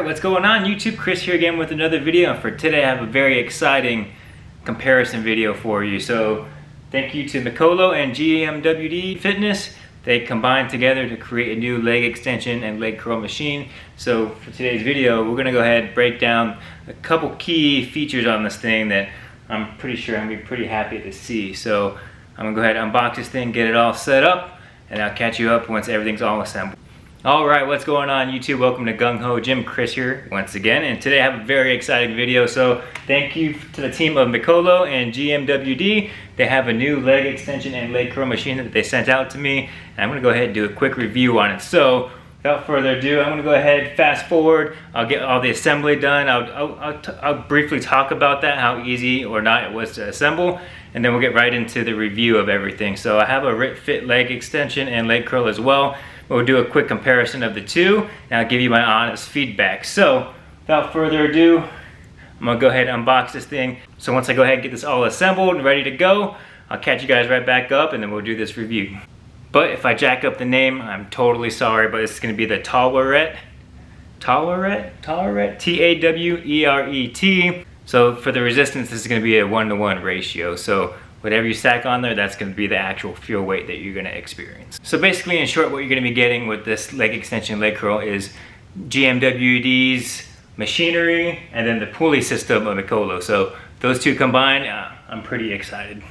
what's going on YouTube? Chris here again with another video. And for today I have a very exciting comparison video for you. So thank you to Mikolo and GMWD Fitness. They combined together to create a new leg extension and leg curl machine. So for today's video, we're gonna go ahead and break down a couple key features on this thing that I'm pretty sure I'm gonna be pretty happy to see. So I'm gonna go ahead and unbox this thing, get it all set up, and I'll catch you up once everything's all assembled. Alright, what's going on YouTube? Welcome to Gung Ho Gym. Chris here once again, and today I have a very exciting video. So thank you to the team of Mikolo and GMWD. They have a new leg extension and leg curl machine that they sent out to me, and I'm going to go ahead and do a quick review on it. So without further ado, I'm going to go ahead, fast forward. I'll get all the assembly done. I'll briefly talk about that, how easy or not it was to assemble, and then we'll get right into the review of everything. So I have a RITFIT leg extension and leg curl as well. We'll do a quick comparison of the two, and I'll give you my honest feedback. So without further ado, I'm gonna go ahead and unbox this thing. So once I go ahead and get this all assembled and ready to go, I'll catch you guys right back up and then we'll do this review. But if I jack up the name, I'm totally sorry, but it's gonna be the Taweret, T-A-W-E-R-E-T. So for the resistance, this is gonna be a 1-to-1 ratio. So whatever you stack on there, that's going to be the actual fuel weight that you're going to experience. So basically, in short, what you're going to be getting with this leg extension leg curl is GMWD's machinery and then the pulley system of Mikolo. So those two combined, I'm pretty excited.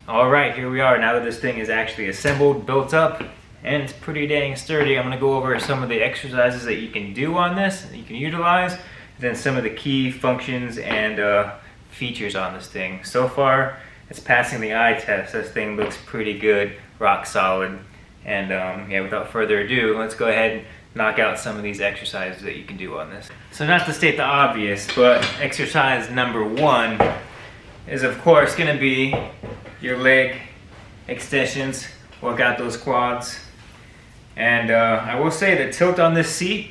Alright, here we are. Now that this thing is actually assembled, built up, and it's pretty dang sturdy, I'm going to go over some of the exercises that you can do on this, that you can utilize, and then some of the key functions and features on this thing. So far, it's passing the eye test. This thing looks pretty good, rock solid. And yeah, without further ado, let's go ahead and knock out some of these exercises that you can do on this. So not to state the obvious, but exercise number 1 is of course going to be your leg extensions, work out those quads. And I will say the tilt on this seat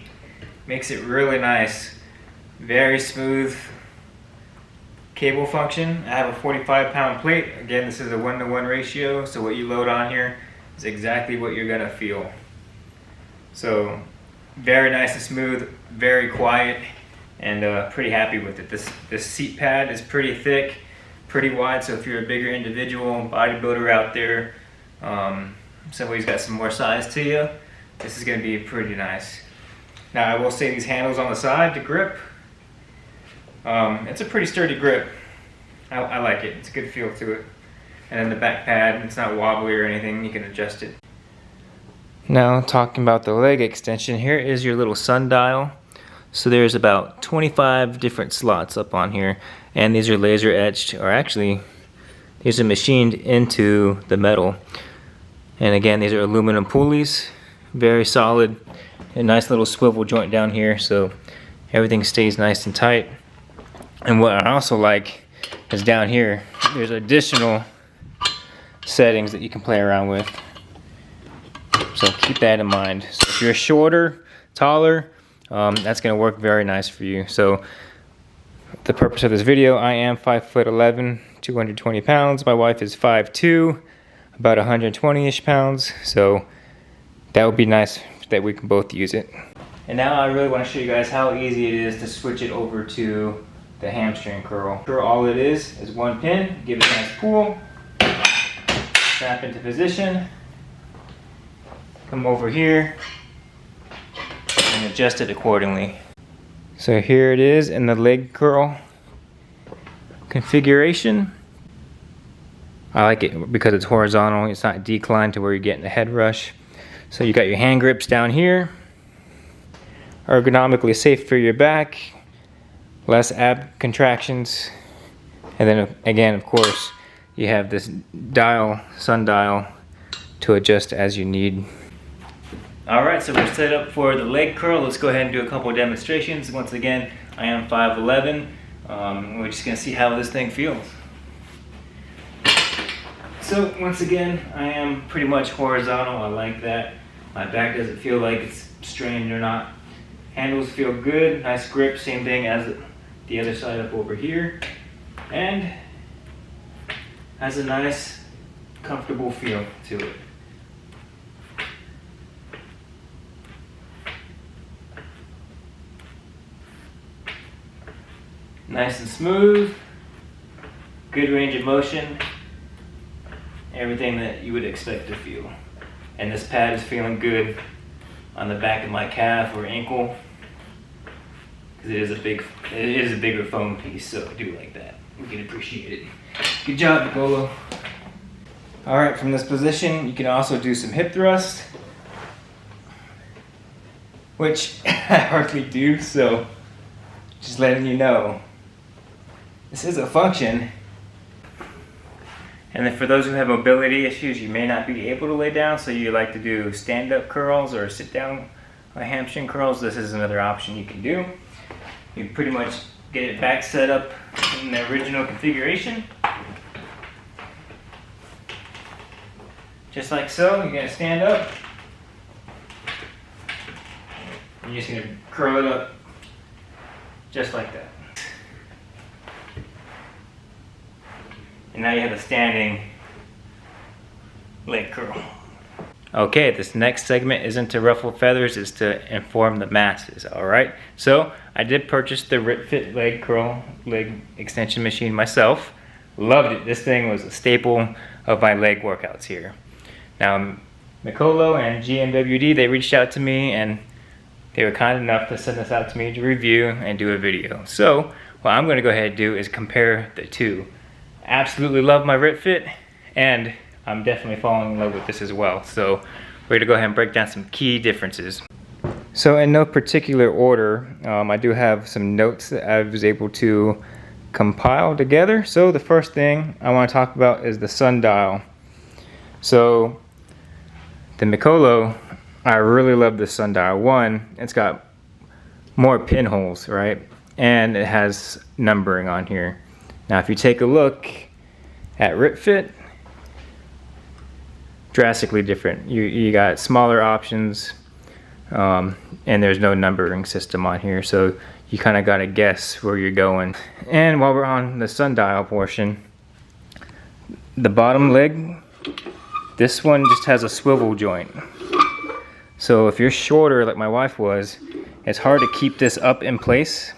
makes it really nice. Very smooth cable function. I have a 45-pound plate. Again, this is a 1-to-1 ratio, so what you load on here is exactly what you're gonna feel. So very nice and smooth, very quiet, and pretty happy with it. This seat pad is pretty thick, pretty wide, so if you're a bigger individual, bodybuilder out there, somebody's got some more size to you, this is going to be pretty nice. Now I will say these handles on the side to grip, it's a pretty sturdy grip. I like it, it's a good feel to it. And then the back pad, it's not wobbly or anything, you can adjust it. Now talking about the leg extension, here is your little sundial. So there's about 25 different slots up on here, and these are laser etched, or actually these are machined into the metal. And again, these are aluminum pulleys, very solid, a nice little swivel joint down here, so everything stays nice and tight. And what I also like is down here, there's additional settings that you can play around with. So keep that in mind. So if you're shorter, taller, that's going to work very nice for you. So the purpose of this video, I am 5'11", 220 pounds. My wife is 5'2", about 120-ish pounds. So that would be nice that we can both use it. And now I really want to show you guys how easy it is to switch it over to the hamstring curl. All it is one pin, give it a nice pull, snap into position, come over here, and adjust it accordingly. So here it is in the leg curl configuration. I like it because it's horizontal, it's not declined to where you're getting a head rush. So you got your hand grips down here, ergonomically safe for your back, less ab contractions, and then again, of course, you have this dial, sundial, to adjust as you need. Alright, so we're set up for the leg curl. Let's go ahead and do a couple of demonstrations. Once again, I am 5'11". We're just going to see how this thing feels. So once again, I am pretty much horizontal. I like that. My back doesn't feel like it's strained or not. Handles feel good, nice grip, same thing as the other side up over here. And has a nice, comfortable feel to it. Nice and smooth, good range of motion, everything that you would expect to feel. And this pad is feeling good on the back of my calf or ankle, because it is a bigger foam piece, so I do like that. We can appreciate it. Good job, Mikolo. All right, from this position, you can also do some hip thrust, which I hardly do, so just letting you know. This is a function. And then for those who have mobility issues, you may not be able to lay down, so you like to do stand-up curls or sit-down hamstring curls, this is another option you can do. You pretty much get it back set up in the original configuration. Just like so, you're gonna stand up. You're just gonna curl it up just like that. And now you have a standing leg curl. Okay, this next segment isn't to ruffle feathers, it's to inform the masses, alright? So, I did purchase the RITFIT leg extension machine myself. Loved it. This thing was a staple of my leg workouts here. Now, Mikolo and GMWD, they reached out to me and they were kind enough to send this out to me to review and do a video. So, what I'm gonna go ahead and do is compare the two. Absolutely love my RITFIT, and I'm definitely falling in love with this as well. So we're gonna go ahead and break down some key differences. So in no particular order, I do have some notes that I was able to compile together. So the first thing I want to talk about is the sundial. So the Mikolo, I really love the sundial. One, it's got more pinholes, right? And it has numbering on here. Now if you take a look at RITFIT, drastically different. You got smaller options, and there's no numbering system on here, so you kind of got to guess where you're going. And while we're on the sundial portion, the bottom leg, this one just has a swivel joint. So if you're shorter like my wife was, it's hard to keep this up in place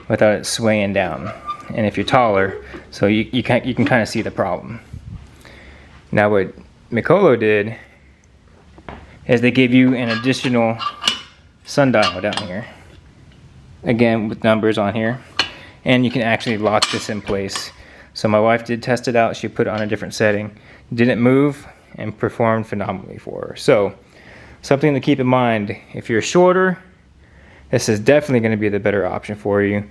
without it swaying down. And if you're taller, so you can kind of see the problem. Now what Mikolo did is they gave you an additional sundial down here, again with numbers on here, and you can actually lock this in place. So my wife did test it out. She put it on a different setting, didn't move, and performed phenomenally for her. So something to keep in mind, if you're shorter, this is definitely going to be the better option for you.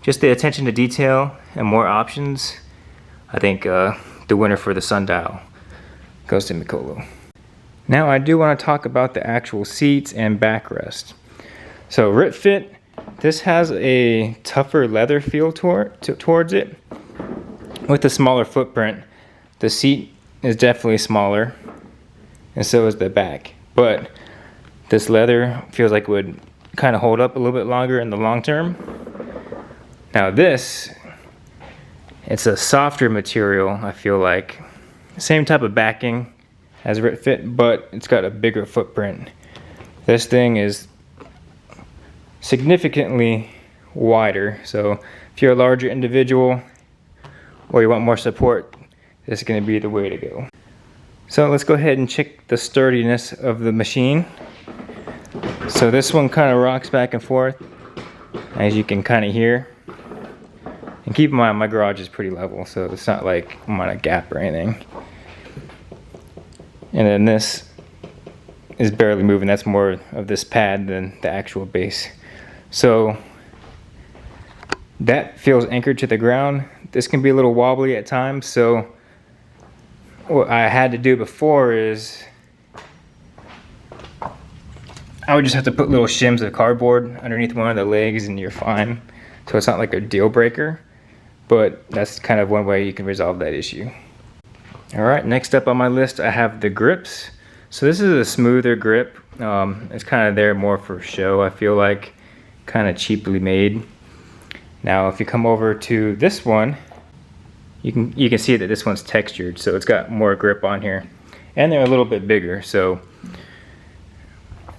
Just the attention to detail and more options, I think the winner for the sundial goes to Mikolo. Now I do want to talk about the actual seats and backrest. So RITFIT, this has a tougher leather feel towards it. With a smaller footprint, the seat is definitely smaller, and so is the back. But this leather feels like it would kind of hold up a little bit longer in the long term. Now this, it's a softer material, I feel like. Same type of backing as RITFIT, but it's got a bigger footprint. This thing is significantly wider, so if you're a larger individual or you want more support, this is going to be the way to go. So let's go ahead and check the sturdiness of the machine. So this one kind of rocks back and forth, as you can kind of hear. And keep in mind, my garage is pretty level, so it's not like I'm on a gap or anything. And then this is barely moving. That's more of this pad than the actual base. So that feels anchored to the ground. This can be a little wobbly at times, so what I had to do before is I would just have to put little shims of cardboard underneath one of the legs and you're fine. So it's not like a deal breaker, but that's kind of one way you can resolve that issue. All right, next up on my list, I have the grips. So this is a smoother grip It's kind of there more for show, I feel like, kind of cheaply made. Now if you come over to this one, you can see that this one's textured, so it's got more grip on here, and they're a little bit bigger, so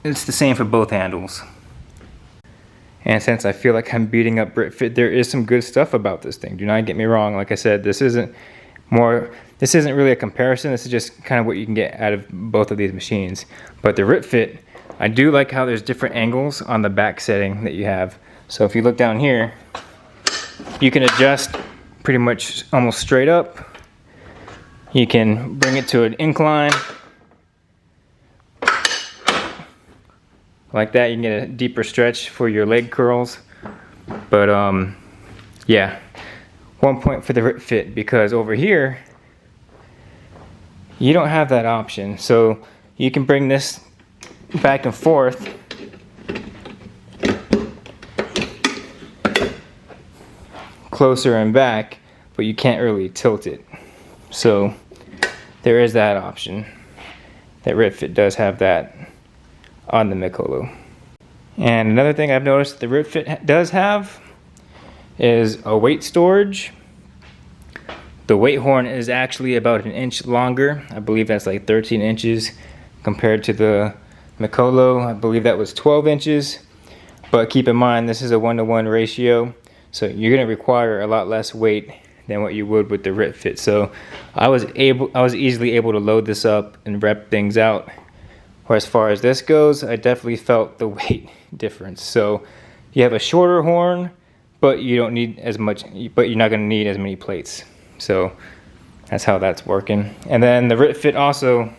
it's the same for both handles. And since I feel like I'm beating up RITFIT, there is some good stuff about this thing. Do not get me wrong. Like I said, this isn't really a comparison. This is just kind of what you can get out of both of these machines. But the RITFIT, I do like how there's different angles on the back setting that you have. So if you look down here, you can adjust pretty much almost straight up. You can bring it to an incline. Like that, you can get a deeper stretch for your leg curls. But yeah, 1 point for the RITFIT, because over here you don't have that option. So you can bring this back and forth closer and back, but you can't really tilt it. So there is that option. That RITFIT does have that on the Mikolo. And another thing I've noticed the RITFIT does have is a weight storage. The weight horn is actually about 1 inch longer. I believe that's like 13 inches compared to the Mikolo. I believe that was 12 inches. But keep in mind, this is a 1-to-1 ratio, so you're going to require a lot less weight than what you would with the RITFIT. So I was easily able to load this up and rep things out. Or as far as this goes, I definitely felt the weight difference. So you have a shorter horn, but you don't need as much, but you're not going to need as many plates. So that's how that's working. And then the RITFIT also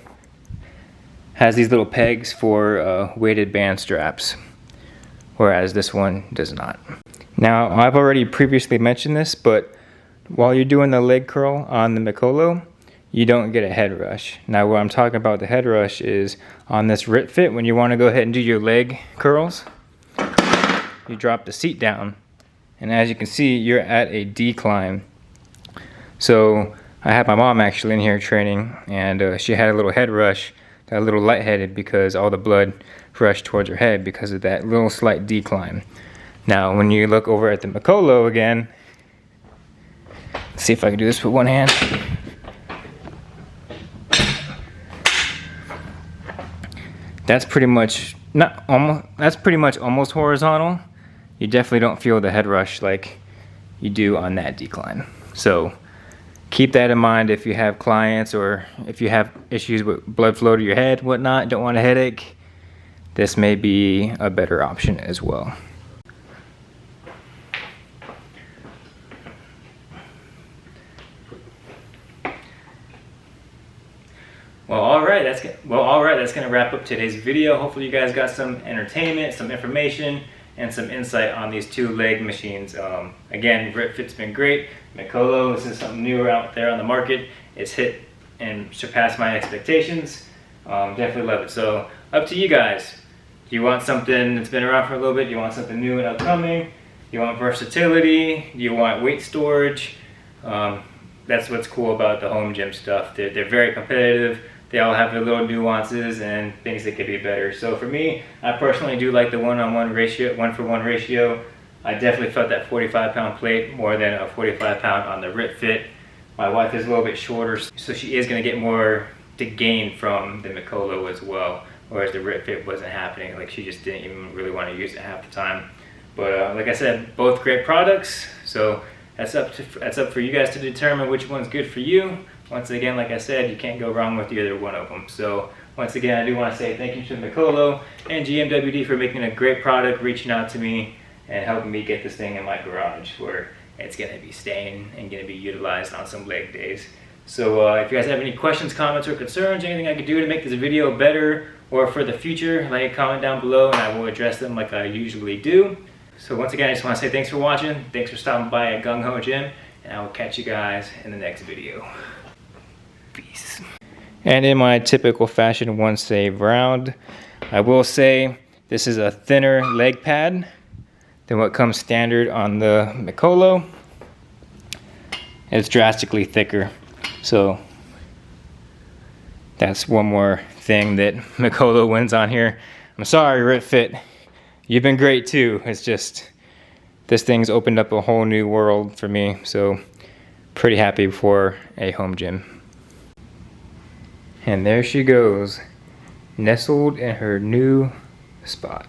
has these little pegs for weighted band straps, whereas this one does not. Now, I've already previously mentioned this, but while you're doing the leg curl on the Mikolo, you don't get a head rush. Now, what I'm talking about the head rush is on this RITFIT, when you want to go ahead and do your leg curls, you drop the seat down, and as you can see, you're at a decline. So I had my mom actually in here training, and she had a little head rush, got a little lightheaded because all the blood rushed towards her head because of that little slight decline. Now, when you look over at the Mikolo again, let's see if I can do this with one hand. That's pretty much almost horizontal. You definitely don't feel the head rush like you do on that decline. So keep that in mind if you have clients or if you have issues with blood flow to your head, whatnot, don't want a headache. This may be a better option as well. Well, all right, that's going to wrap up today's video. Hopefully you guys got some entertainment, some information, and some insight on these two leg machines. Again, RITFIT's been great. Mikolo, this is something newer out there on the market. It's hit and surpassed my expectations. Definitely love it. So, up to you guys. Do you want something that's been around for a little bit? Do you want something new and upcoming? Do you want versatility? Do you want weight storage? That's what's cool about the home gym stuff. They're very competitive. They all have their little nuances and things that could be better. So for me, I personally do like the 1-on-1 ratio, 1-for-1 ratio. I definitely felt that 45-pound plate more than a 45-pound on the RITFIT. My wife is a little bit shorter, so she is going to get more to gain from the Mikolo as well. Whereas the RITFIT wasn't happening. Like, she just didn't even really want to use it half the time. But like I said, both great products. So that's up for you guys to determine which one's good for you. Once again, like I said, you can't go wrong with either one of them. So once again, I do want to say thank you to Mikolo and GMWD for making a great product, reaching out to me and helping me get this thing in my garage where it's going to be staying and going to be utilized on some leg days. So if you guys have any questions, comments, or concerns, anything I could do to make this video better or for the future, leave a comment down below and I will address them like I usually do. So once again, I just want to say thanks for watching. Thanks for stopping by at Gung Ho Gym, and I will catch you guys in the next video. Peace. And in my typical fashion, one save round, I will say this is a thinner leg pad than what comes standard on the Mikolo. It's drastically thicker. So That's one more thing that Mikolo wins on here. I'm sorry, RITFIT. You've been great too. It's just, this thing's opened up a whole new world for me. So pretty happy for a home gym. And there she goes, nestled in her new spot.